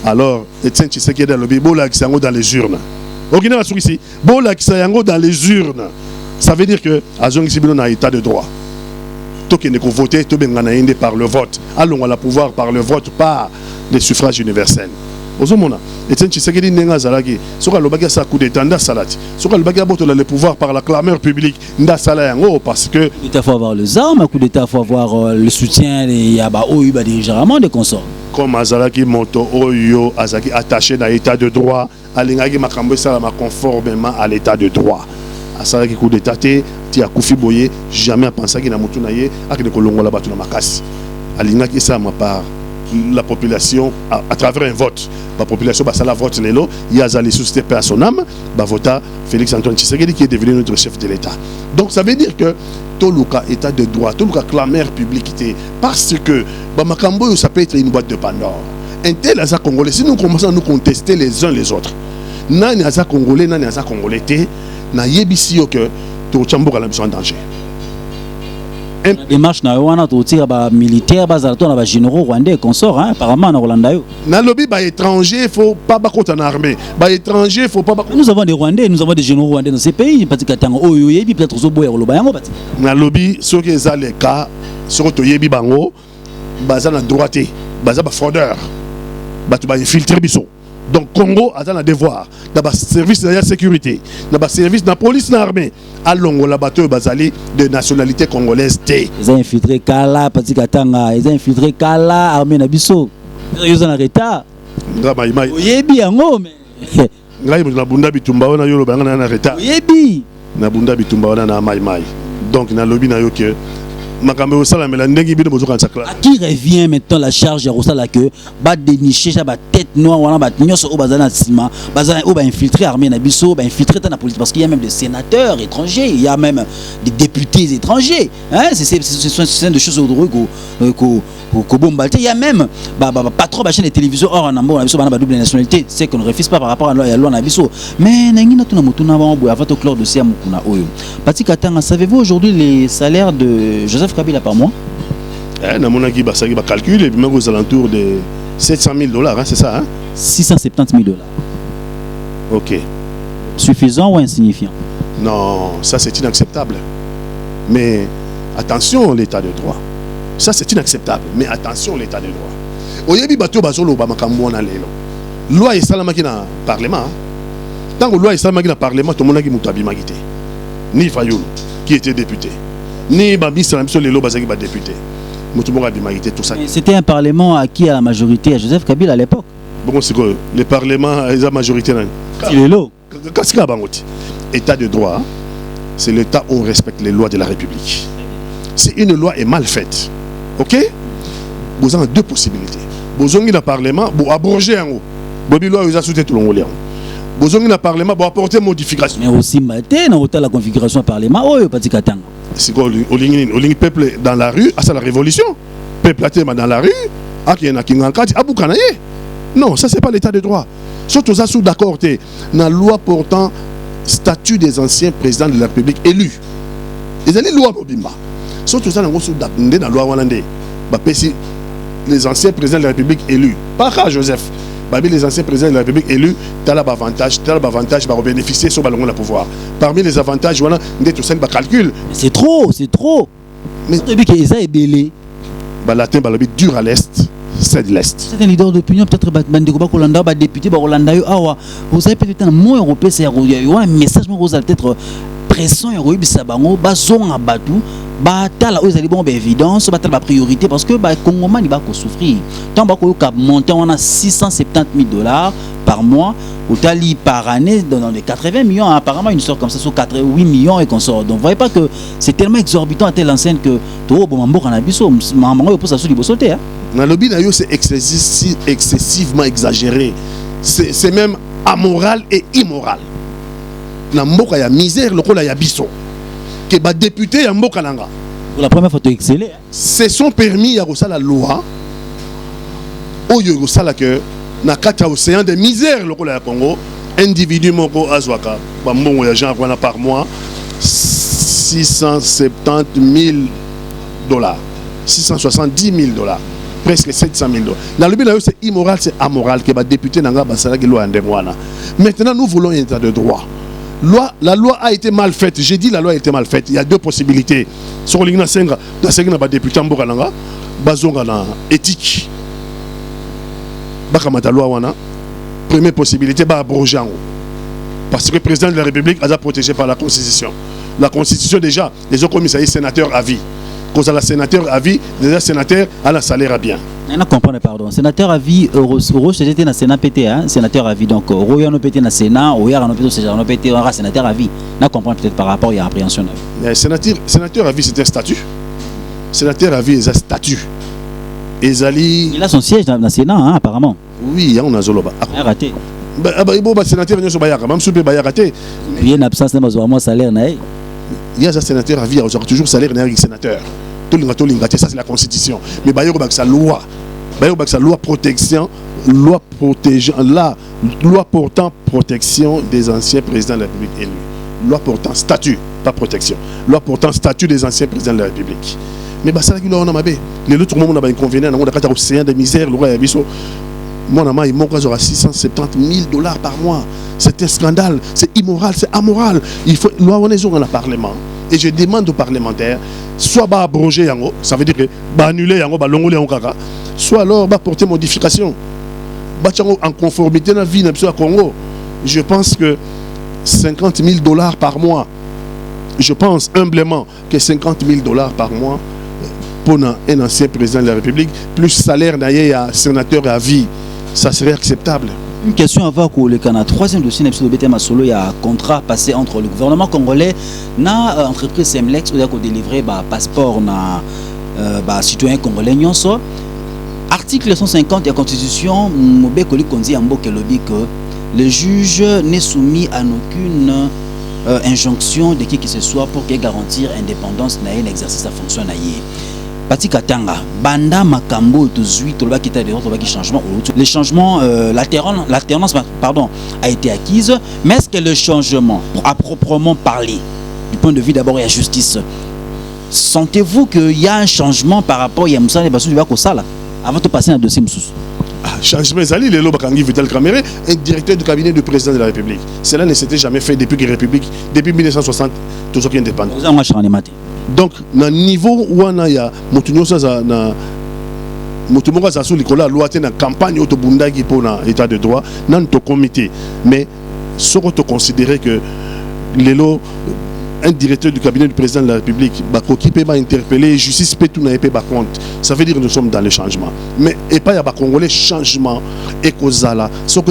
alors Étienne Tshisekedi a lobby bola ki sango dans les urnes okina ba ici bola ki sango dans les urnes ça veut dire que azongi sibilo na état de droit qui ne voter tout bien par le vote allons à la pouvoir par le vote par les suffrages universels ozomona Etienne Tshisekedi nenga zalaki soka lobaki sa coup d'état nda salati soka lobaki boto le pouvoir par la clameur publique nda sala yango parce que il faut avoir les armes coup d'état faut avoir le soutien des yaba oyu dirigeants des consorts comme azalaki moto oyo azaki attaché dans l'état de droit alingaki makambo sala conformément à l'état de droit asalaki coup d'état ti akufi boye jamais pensé qu'il na mutu na ye akide kolongola batu na makasi alingaki ça ma part la population à travers un vote la population ça la vote lelo yazali société paix à son âme ba vota Félix Antoine Tshisekedi qui est devenu notre chef de l'État. Donc ça veut dire que toluka état de droit toluka clameur publicité parce que ba makambo ça peut être une boîte de Pandore. Un tel asa congolais si nous commençons à nous contester les uns les autres nani asa congolais té na yebisi yo que to chamboka la mission en danger. Démarche na wana to tira ba militaire ba zalato na ba généraux rwandais consort hein apparemment na Rolanda yo. Na lobby ba étranger faut pas ba contre en armée. Ba étranger faut pas ba. Nous avons des Rwandais, nous avons des généraux rwandais dans ces pays parce que tango oyo yebi peut-être zo boya loba yango bati. Na lobby ce que ça les cas sur to yebi bango baza na droité, baza ba fraudeur. Ba to ba infiltrer biso. Donc Congo a un devoir d'abord service de la sécurité, d'abord service de la police de l'armée. Allons la bateau basali de nationalité congolaise T. Ils ont infiltré Kala, Patikatanga, ils ont infiltré Kala, armée Nabiso. Ils ont arrêté. Oyebi yango mais. Ngai na bunda bitumba ona yolo banga na arrêté. Oyebi. Na bunda bitumba ona na mai. Donc na lobby na yo que à qui revient maintenant la charge à que va dénicher sa tête noire ou va au bazana sima bazana ou va infiltrer armée nabiso va infiltrer dans la politique parce qu'il y a même des sénateurs étrangers il y a même des députés étrangers hein c'est des choses il y a même patron de chaîne de télévision or en ambo nabiso bana double nationalité c'est qu'on ne refuse pas par rapport à la loi nabiso mais nangina tuna mutuna ba boya fa to clore dossier mukuna oyo Patika Tanga savez-vous aujourd'hui les salaires de Joseph Kabila par mois? Namonaki basaki ba calcul et même aux alentours de $700,000 hein, c'est ça hein? $670,000. OK. Suffisant ou insignifiant? Non, ça c'est inacceptable. Mais attention l'état de droit. Ça c'est inacceptable, mais attention l'état de droit. Oyebi bato bazolo ba makambo na lelo. Loi esalamaki na parlement. Tant que loi esalamaki na parlement, tout le monde a mutu magité. Ni Fayulu qui était député. Ni Babi Salamso Lelo Bazaki ba député. Mutumonga bimagité tout ça. C'était un parlement acquis à la majorité à Joseph Kabila à l'époque. Bon c'est quoi le parlement est la majorité là. Lelo. Kasika bangoti. État de droit, c'est l'état où on respecte les lois de la République. Si une loi est mal faite, OK? Vous avez deux possibilités. Vous avez le parlement pour abroger en haut. Bobi loi vous a soutenu tout le monde. Vous avez le parlement pour apporter modification. Mais aussi maintenant on a la configuration du parlement oh Patika Tanga. C'est quoi, au peuple dans la rue, à la révolution. peuple dans la rue, non, ça c'est pas l'état de droit. Surtout ça sous d'accord la loi portant statut des anciens présidents de la République élus. Ils ont une loi Bobimba. Surtout ça sous la loi Wallandé. Les anciens présidents de la République élus. Pas Joseph. Les anciens présidents de la République élus, tu as l'avantage, va bénéficier sur le pouvoir. Parmi les avantages, voilà, tout ça, calcul. C'est trop. Mais ça est belé. Latin, dur à l'est, c'est de l'est. C'est un leader d'opinion, peut-être député, vous avez peut-être un mot européen, c'est un message, vous avez peut-être pression héroïque, sabango, bazon à batou, batala aux allez bon évidence, batala la priorité parce que Congo man il va souffrir. Tant que monter on a $670,000 par mois, au tali par année dans les 80 millions, apparemment une sorte comme ça sur 8 millions et qu'on sort. Donc vous voyez pas que c'est tellement exorbitant à telle enseigne que tout bon mambo kana biso maman yo pour ça sur les bosoté hein. Dans le binayo c'est excessivement exagéré. C'est même amoral et immoral. Na mboka ya misère lokola ya biso que ba député ya mboka nanga pour la première fois tu excellé c'est son permis ya la loi oyo kosala que na kata océan de misère lokola ya Congo individu moko azwaka ba mbongo ya genre wana par mois $670,000 $670,000 presque $700,000. Dans le but c'est immoral, c'est amoral que ba député nanga basala que loi ndemwana. Maintenant nous voulons un état de droit. La loi a été mal faite. J'ai dit la loi a été mal faite. Il y a deux possibilités. Sur l'Igna Senga, dans ce que député en Bokalanga, basonga na éthique. Bakamata loi wana. Première possibilité, ba abroger. Parce que le président de la République a été protégé par la Constitution. La Constitution déjà, les autres commissaires sénateurs à vie. Quand la sénateur à vie, déjà sénateur à la salaire à bien. On comprend, pardon. Sénateur à vie, j'étais dans le Sénat PT, hein? Sénateur à vie. Donc, Royano PT dans le Sénat, Oyano PT, on sénateur à vie. On comprend peut-être par rapport à l'appréhension. Sénateur à vie, c'est un statut. Sénateur à vie, c'est un statut. Il a son siège dans le Sénat, hein, apparemment. Oui, on a Zoloba. Il a raté. Sénateur, il y a même soupe, il y a raté. Il y a une absence de salaire, il y a un sénateur à vie, il y aura toujours salaire d'un sénateur. Ça c'est la Constitution. Mais il y a sa loi. Il y a sa loi protection, loi portant protection des anciens présidents de la République élus. Loi portant statut, pas protection. Loi portant statut des anciens présidents de la République. Mais ça qui l'a mabé. Les autres monde a inconvénient, on a un océan de misère, le roi Yabiso. Mon amant, il manque $670,000 par mois. C'est un scandale, c'est immoral, c'est amoral. Il faut loi on est dans le Parlement. Et je demande aux parlementaires soit abroger yango, ça veut dire que annuler yango, longoler en kaka, soit alors porter modification. En conformité dans la vie à Congo. Je pense que $50,000 par mois. Je pense humblement que $50,000 par mois pour un ancien président de la République, plus salaire d'un sénateur à vie, ça serait acceptable. Une question avant que le Canada, troisième dossier, il y a un contrat passé entre le gouvernement congolais et l'entreprise Semlex où il y a délivré un passeport à citoyen congolais. Article 150 de la Constitution, le juge n'est soumis à aucune injonction de qui que ce soit pour garantir l'indépendance de l'exercice de la fonction. Pati Katanga, Banda Makambo, changement. Le changement, l'alternance a été acquise, mais est-ce que le changement, à proprement parler, du point de vue d'abord de la justice, sentez-vous qu'il y a un changement par rapport à Moussa Nebassou du Bakosala avant de passer à un dossier Moussous? Changement, Zali, le Lobakangi Vital Kamere est directeur du cabinet du président de la République. Cela ne s'était jamais fait depuis que la République, depuis 1960, toujours indépendante. Donc, dans le niveau où on a loi na campagne autobundagi pour l'état de droit, dans notre comité. Mais, ce qu'on considérer que un directeur du cabinet du président de la République, qui peut interpeller, justice peut tout n'a pas compte. Ça veut dire que nous sommes dans le changement. Mais et pas y a pas congolais changement et causala. Ce que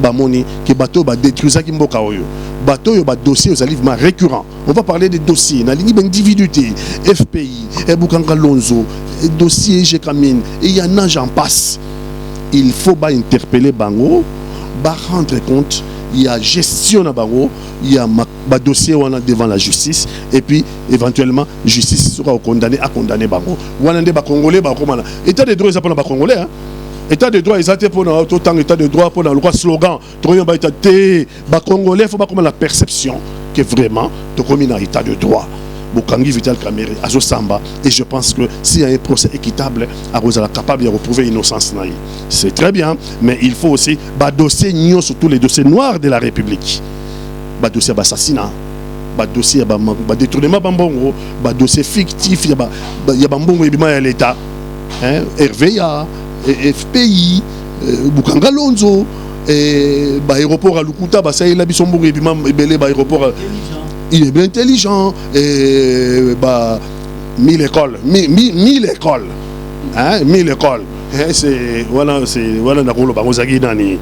bamoni que bateau ba détruire ça qui mboka oyo. Bateau yo ba dossier aux livres récurrents. On va parler des dossiers na ligne individualité, FPI, et Bukanga Lonzo, dossier Jekamine et il y en a j'en passe. Il faut ba interpeller bango, ba rendre compte il y a gestion na bango, il y a ba dossier devant la justice et puis éventuellement justice sera condamné à condamner bango. Wana nde ba congolais ba komana. État de droit ça pour ba congolais hein. État de droit ils étaient pour autant état de droit pour le slogan troyon ba état té ba congolais faut pas comme la perception que vraiment to comme un état de droit. Bokangi Vital Kamerhe azo samba et je pense que s'il y a un procès équitable à Rosala capable de retrouver innocence naïe. C'est très bien mais il faut aussi ba dossier nio sur tous les dossiers noirs de la République. Ba dossier d'assassinat, ba dossier ba détournement bambongo, ba dossier fictif, il y a bambongo ebima ya l'état. Hein, RVA, FPI, Bukanga Lonzo et ba aéroport à Lukuta ba ça il a bisombongo ebima ebele ba aéroport il est bien intelligent et bah 1000 écoles 1000 écoles hein 1000 écoles c'est voilà na rolo bango zaki nani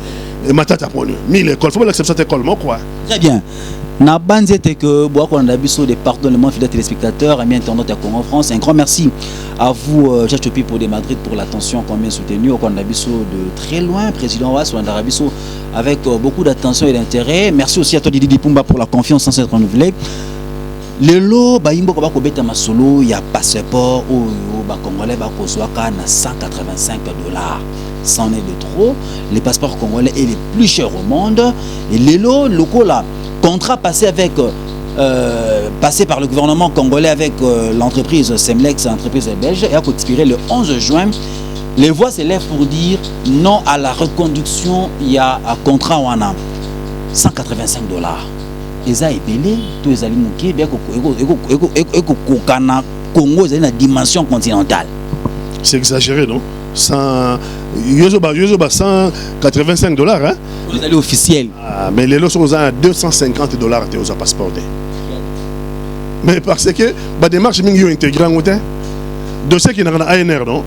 matata ponu 1000 écoles faut pas l'accepter cette école moi quoi. Très bien. Na banzete que bois qu'on a biso des pardonnements fidèles téléspectateurs amis internautes à Congo France. Un grand merci à vous Chachopi pour des Madrid pour l'attention qu'on m'a soutenu au qu'on a biso de très loin président Was ou Ndarabiso avec beaucoup d'attention et d'intérêt. Merci aussi à toi Didi Pumba pour la confiance sans s'être renouvelée. Le lot baimbo ko bako beta masolo ya passeport ou ba congolais ba ko soaka na $185. C'en est de trop. Les passeports congolais est les plus chers au monde et les lots locaux là contrat passé avec passé par le gouvernement congolais avec l'entreprise Semlex, entreprise belge, et a expiré le 11 juin. Les voix s'élèvent pour dire non à la reconduction. Il y a un contrat où on a $185. Eza ebele, tout ezali muké, bien que Congo est une dimension continentale. C'est exagéré non? 185 $, hein? Vous allez officiel. Ah, mais les lots sont à $250 aux passeports. Mais parce que la démarche est intégrée en dossier qui est dans l'ANR, non?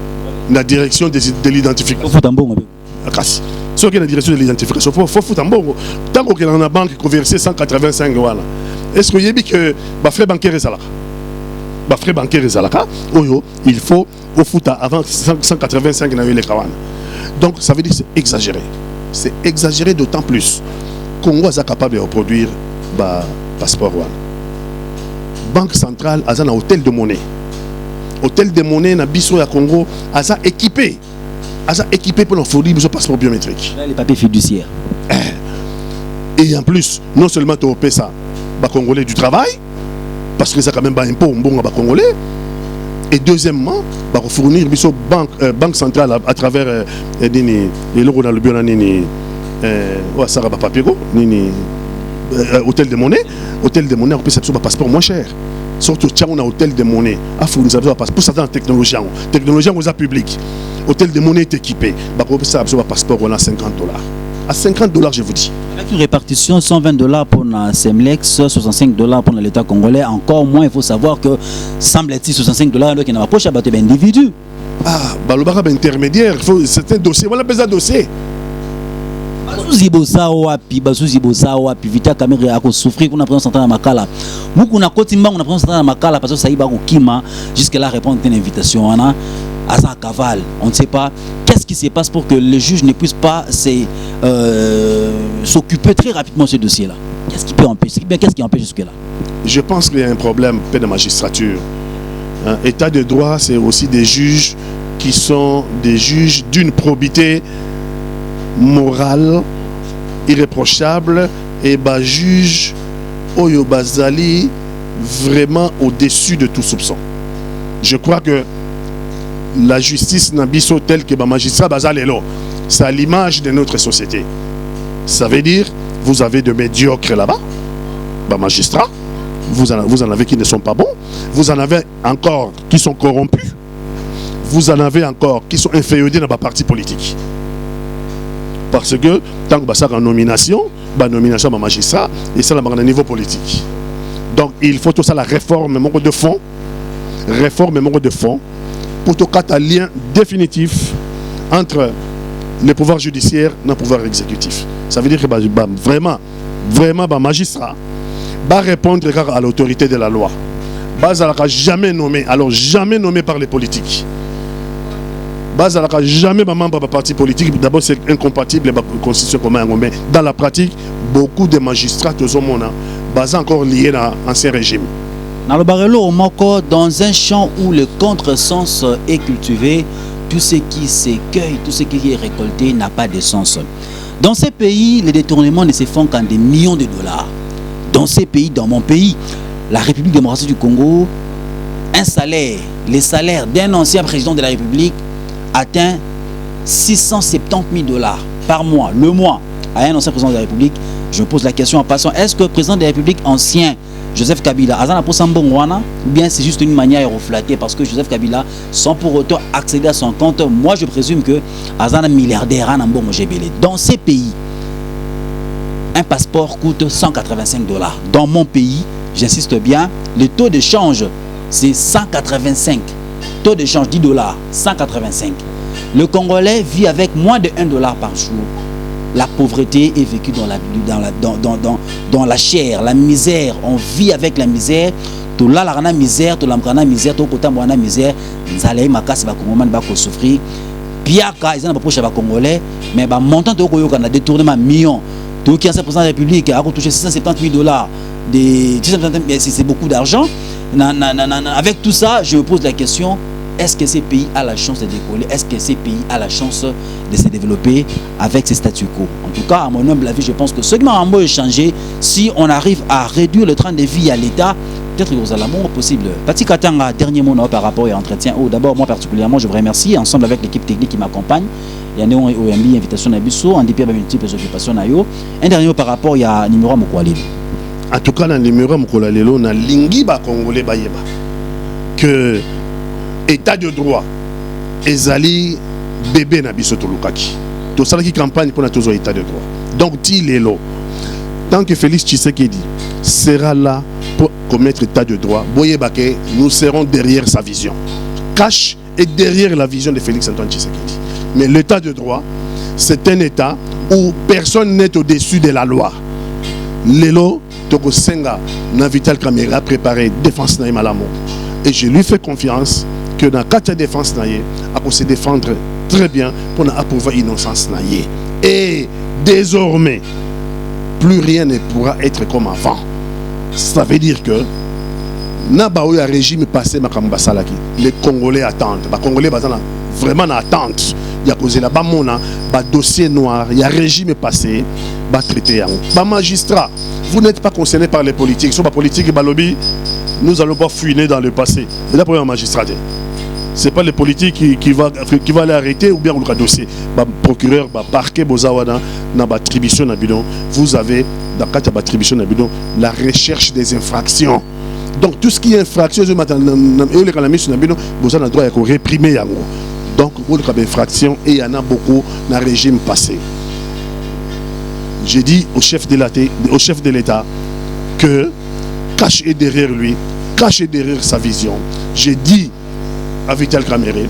La direction de l'identification. Ce qui est la direction de l'identification, il faut foutre en bon. Tant qu'on est dans la banque qui a versé 185 $, est-ce qu'il y a que les frais bancaires sont là? Les frais bancaires sont là. Il faut au foot avant 185 les kawana. Donc ça veut dire que c'est exagéré. C'est exagéré d'autant plus. Congo est capable de reproduire le passeport. Banque centrale a un hôtel de monnaie. Hôtel de monnaie na biso ya Congo a équipé. Équipé pour fournir le passeport biométrique. Les papiers fiduciaires. Et en plus, non seulement tu as ça, les Congolais du travail, parce que ça quand même un impôt bon à Congolais. Et deuxièmement, bah, fournir une banque centrale à travers les logos dans le bureau hôtel de monnaie. Hôtel de monnaie, on peut s'appeler un passeport moins cher. Surtout, on a hôtel de monnaie. Il faut nous avoir un passeport. Pour ça, dans la technologie, on public. Hôtel de monnaie est équipé. On peut s'appeler un passeport, on a $50. À $50, je vous dis. Avec une répartition, $120 pour la Semlex, $65 pour l'État congolais. Encore moins, il faut savoir que semble-t-il $65 qui n'a pas poche à battre l'individu. Ah, le intermédiaire, c'est un dossier. Voilà, besoin de dossier. Bazuzibosa wapi Vital Kamerhe a souffrir qu'on a pris central à Makala. Beaucoup na kotimba on a pris central à Makala parce que ça y va au Kima jusque là répondre à une invitation on a à cavale. On ne sait pas qu'est-ce qui se passe pour que le juge ne puisse pas s'occuper très rapidement de ce dossier-là. Qu'est-ce qui peut empêcher? Qu'est-ce qui empêche jusque-là? Je pense qu'il y a un problème de magistrature. État de droit, c'est aussi des juges qui sont des juges d'une probité morale, irréprochable, et juge Oyo Bazali vraiment au-dessus de tout soupçon. Je crois que la justice Nabiso telle que magistrat Bazalelo, c'est à l'image de notre société. Ça veut dire, vous avez de médiocres là-bas, magistrats, vous en avez qui ne sont pas bons, vous en avez encore qui sont corrompus, vous en avez encore qui sont inféodés dans la parti politique. Parce que tant que ça en nomination magistrat et ça à niveau politique. Donc il faut tout ça la réforme de fond pour tout cas un lien définitif entre le pouvoir judiciaire et le pouvoir exécutif. Ça veut dire que vraiment magistrat va répondre à l'autorité de la loi. Jamais nommé par les politiques. bazalaka jamais membre de parti politique. D'abord c'est incompatible avec la constitution commune, mais dans la pratique beaucoup de magistrats sont encore liés à l'ancien régime. Dans un champ où le contresens est cultivé, tout ce qui s'écueille, tout ce qui est récolté n'a pas de sens. Dans ces pays, les détournements ne se font qu'en des millions de dollars. Dans ces pays, dans mon pays, la République démocratique du Congo, un salaire, les salaires d'un ancien président de la République atteint 670 000 dollars par mois, le mois, à un ancien président de la République. Je me pose la question en passant, est-ce que le président de la République ancien, Joseph Kabila, Azana Posambongwana, ou bien c'est juste une manière à reflater parce que Joseph Kabila, sans pour autant accéder à son compte, moi je présume que Azana milliardaire, dans ces pays, un passeport coûte 185 dollars. Dans mon pays, j'insiste bien, le taux de change, c'est 185. Taux de change 10 dollars, 185. Le Congolais vit avec moins de 1 dollar par jour. La pauvreté est vécue dans la chair, la misère. On vit avec la misère. Tout là, la misère, tout la misère, tout la misère. Nous allons souffrir. Piaka, ils ont approché les Congolais, mais le montant de a détourné un million. Tout qui est ancien président de la République a touché 670 000 dollars. C'est beaucoup d'argent. Avec tout ça, je me pose la question. Est-ce que ces pays ont la chance de décoller? Est-ce que ces pays ont la chance de se développer avec ces statu quo? En tout cas, à mon humble avis, je pense que ce qui m'a un peu changé, si on arrive à réduire le train de vie à l'État, peut-être que vous allez l'amour possible. Pati Katanga, dernier mot par rapport à l'entretien. D'abord, moi particulièrement, je vous remercie, ensemble avec l'équipe technique qui m'accompagne. Il y a une invitation à Bissau, en dépit de multiples occupations. Un dernier mot par rapport à numéro Mokwalelo. En tout cas, dans le numéro Mokwalelo, on a lingi ba Congolais bayeba que État de droit, ezali bébé na biso tolukaki. Tout ça qui campagne pour notre État de droit. Donc, Tilelo, tant que Félix Tshisekedi sera là pour commettre État de droit, boyebake, nous serons derrière sa vision. Cache et derrière la vision de Félix Antoine Tshisekedi. Mais l'État de droit, c'est un État où personne n'est au-dessus de la loi. Lelo, Toko Senga, Navital Kamera a préparé défense naïm à l'amour. Et je lui fais confiance que dans la défense naïe, à se défendre très bien pour approuver l'innocence naïe. Et désormais, plus rien ne pourra être comme avant. Ça veut dire que Nabaoui a régime passé Makambasalaki. Les Congolais attendent. Les Congolais vraiment en attente. Il y a causé là-bas mon dossier noir. Il y a régime passé. Traité. Magistrat, vous n'êtes pas concerné par les politiques. Sur la politique et lobby, nous n'allons pas fouiner dans le passé. Et là, pour un magistrat, ce n'est pas les politiques qui va l'arrêter ou bien le dossier. Procureur, parquet, Bozawada, l'attribution na bidon. Vous avez, dans le cadre de l'attribution na bidon, la recherche des infractions. Donc, tout ce qui est infraction, vous avez le droit de réprimer. Donc, vous avez des infractions et il y en a beaucoup dans le régime passé. J'ai dit au chef de l'État que caché derrière lui, caché derrière sa vision. J'ai dit à Vital Kamerhe,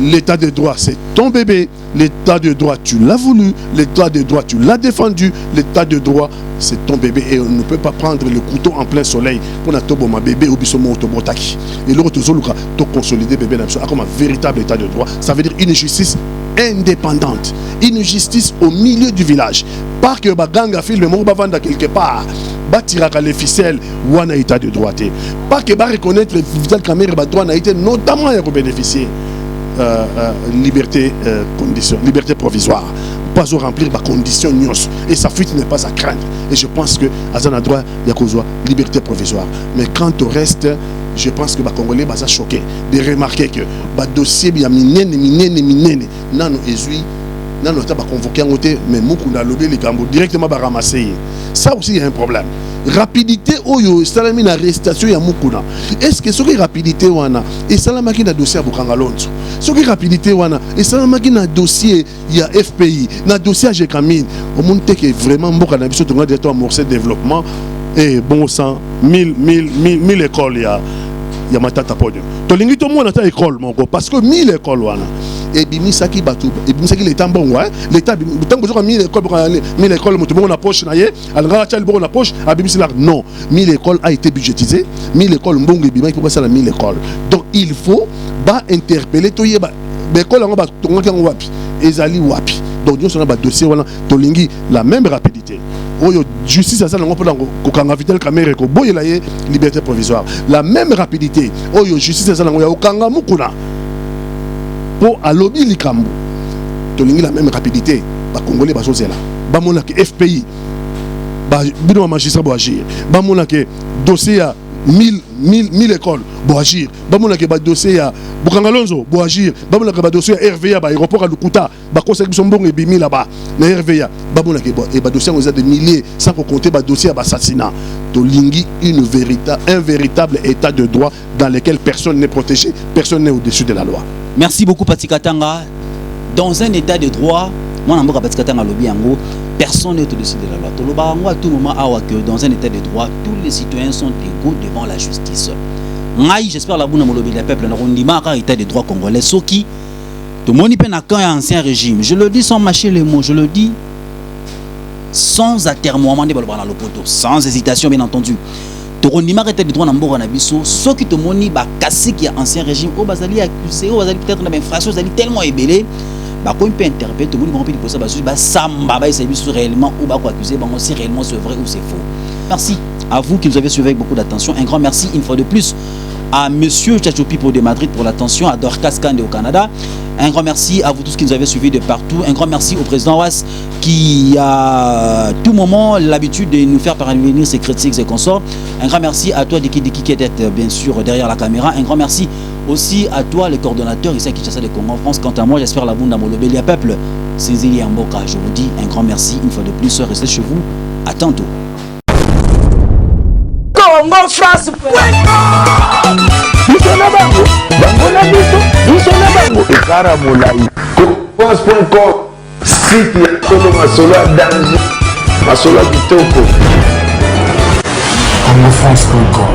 l'état de droit c'est ton bébé, l'état de droit tu l'as voulu, l'état de droit tu l'as défendu, l'état de droit c'est ton bébé et on ne peut pas prendre le couteau en plein soleil pour n'attendre mon bébé ou bisomo autobotaki. Et l'autre to consolider bébé comme un véritable état de droit, ça veut dire une justice indépendante, une justice au milieu du village, pas que baganga filme mon bavanda quelque part. Batiraka les ficelles ou un état de droit. Pas que reconnaître Vital Kamerhe droit n'a été notamment pour bénéficier liberté provisoire. Pas remplir ma condition et sa fuite n'est pas à craindre. Et je pense que Azana droit il y a liberté provisoire. Mais quant au reste, je pense que les Congolais sont choqués de remarquer que le dossier est minene. Nano ezui. Non, on a convoqué un côté, mais Moukouna lobé les gambo directement ramasser. Ça aussi, il y a un problème. Rapidité, oyo, salami na arrestation ya Moukouna. Est-ce que ce qui rapidité wana et salamaki na dossier à Bukangalonzo. Ce qui rapidité wana et salamaki na dossier ya FPI, na dossier à Jekamine. Au monde que vraiment Mboka na biso tonga directeur amorcer développement et bon sang 1000 écoles ya matata podium. Tolingi to mo na ta école moko parce que 1000 écoles wana. Et bimisaki batu et bimisaki l'état bon ouais l'état tant que jour 1000 écoles moto bon approche na ye alga tchal bon approche a bimisi là non 1000 écoles a été budgétisé 1000 écoles mbongo bimaki pour ça la 1000 écoles donc il faut ba interpeller to yeba L'école on va tonga wapi ezali wapi. Donc nous sommes dans dossier voilà tolingi la même rapidité. Oyo justice ça on peut ko kanga vitel caméra ko boyela ye liberté provisoire. La même rapidité. Oyo justice ça on ya kanga mukuna. Pour alobi likambo. Tolingi la même rapidité. Ba congolais ba chose là. Ba mona que FPI. Ba bino magistrat bo agir. Ba mona que dossier à 1000 écoles pour agir. Bamona ke ba dossier ya Bukangalonzo pour agir. Bamona ke ba dossier ya RVA ba aéroport à Lukuta ba conseil Sombong et bimi là-bas. Na RVA bamona ke ba dossier aux de milliers sans compter ba dossier à assassinat. Tolingi un véritable état de droit dans lequel personne n'est protégé, personne n'est au-dessus de la loi. Merci beaucoup Patikatanga. Dans un état de droit, moi n'amboka Patikatanga lobby yango. Personne n'est au-dessus de la loi. Toloba à tout moment que dans un état de droit, tous les citoyens sont égaux devant la justice. J'espère la bonne molobi le peuple n'a pas état de droit congolais. Ce qui, tout le monde peut n'a qu'un ancien régime. Je le dis sans mâcher les mots. Je le dis sans atermoiement de balbana le poteau, sans hésitation bien entendu. Tout le monde état de droit n'a pas nabiso. Ce qui tout le monde va casser qui a ancien régime. Oh bazali accusé, oh bazali peut-être une infraction, bazali tellement ébélé. Bah quand on peut interpréter tout le monde peut poser bah samba bah c'est réellement ou bah quoi accuser bah si réellement c'est vrai ou c'est faux. Merci à vous qui nous avez suivi avec beaucoup d'attention. Un grand merci une fois de plus à monsieur Tchatchoupi pour de Madrid pour l'attention, à Dorcas Kande au Canada. Un grand merci à vous tous qui nous avez suivis de partout. Un grand merci au président Was qui a à tout moment l'habitude de nous faire parvenir ses critiques et consorts. Un grand merci à toi Diki qui était bien sûr derrière la caméra. Un grand merci aussi à toi les coordonnateurs ici à Kinshasa de Congo en France. Quant à moi, j'espère la bonne Molobeli peuple. C'est Zélie Amboka. Je vous dis un grand merci une fois de plus. Restez chez vous. À tantôt. Congo France. France.com site ya Tolo Masolo à danger Masolo Kitoko. CongoFrance.com